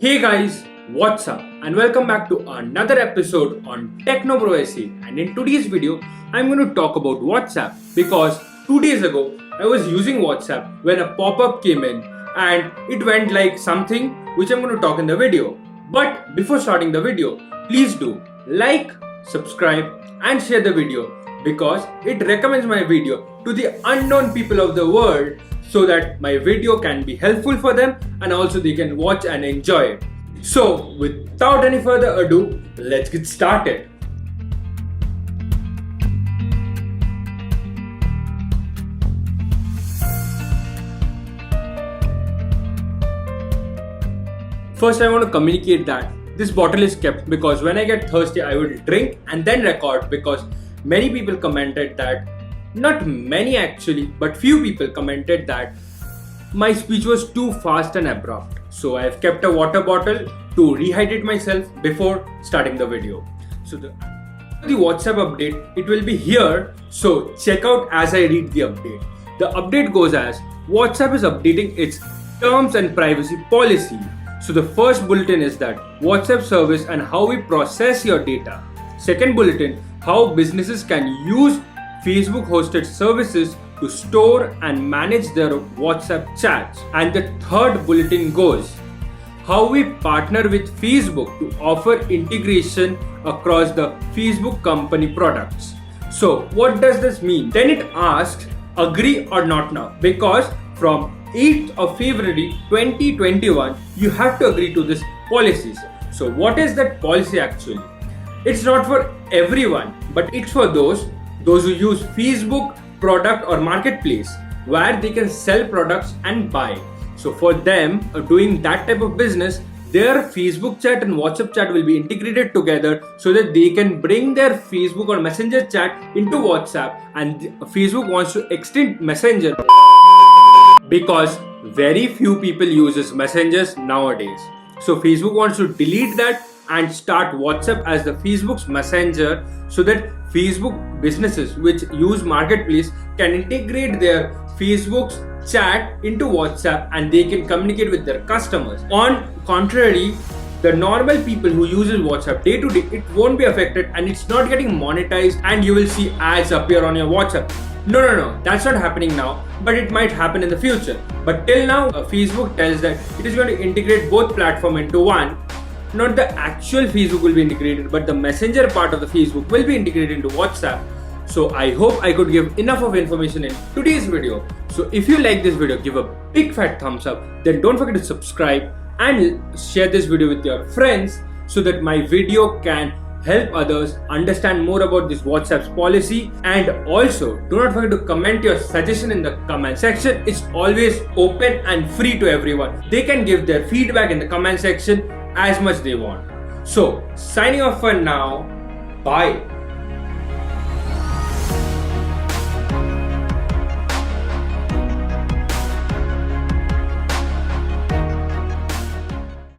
Hey guys, what's up? And welcome back to another episode on TechnoBroSA. And in today's video, I'm going to talk about WhatsApp because 2 days ago, I was using WhatsApp when a pop-up came in and it went like something which I'm going to talk in the video. But before starting the video, please do like, subscribe and share the video because it recommends my video to the unknown people of the world so that my video can be helpful for them and also they can watch and enjoy it. So without any further ado, let's get started. First, I want to communicate that this bottle is kept because when I get thirsty, I will drink and then record because many people commented that, not many actually, but few people commented that my speech was too fast and abrupt. So I have kept a water bottle to rehydrate myself before starting the video. So the WhatsApp update, it will be here. So check out as I read the update. The update goes as WhatsApp is updating its terms and privacy policy. So the first bulletin is that WhatsApp service and how we process your data. Second bulletin, how businesses can use Facebook hosted services to store and manage their WhatsApp chats. And the third bulletin goes, how we partner with Facebook to offer integration across the Facebook company products. So what does this mean? Then it asks, agree or not now, because from 8th of February 2021, you have to agree to these policies. So what is that policy actually? It's not for everyone, but it's for those who use Facebook product or marketplace where they can sell products and buy. So for them doing that type of business, their Facebook chat and WhatsApp chat will be integrated together so that they can bring their Facebook or Messenger chat into WhatsApp, and Facebook wants to extend Messenger because very few people uses messengers nowadays. So Facebook wants to delete that and start WhatsApp as the Facebook's messenger so that Facebook businesses which use marketplace can integrate their Facebook's chat into WhatsApp and they can communicate with their customers. On contrary, the normal people who uses WhatsApp day to day, it won't be affected and it's not getting monetized and you will see ads appear on your WhatsApp. No, that's not happening now, but it might happen in the future. But till now, Facebook tells that it is going to integrate both platforms into one. Not the actual Facebook will be integrated, but the messenger part of the Facebook will be integrated into WhatsApp. So I hope I could give enough of information in today's video. So if you like this video, give a big fat thumbs up. Then don't forget to subscribe and share this video with your friends so that my video can help others understand more about this WhatsApp's policy. And also do not forget to comment your suggestion in the comment section. It's always open and free to everyone. They can give their feedback in the comment section as much they want. So signing off for now. Bye.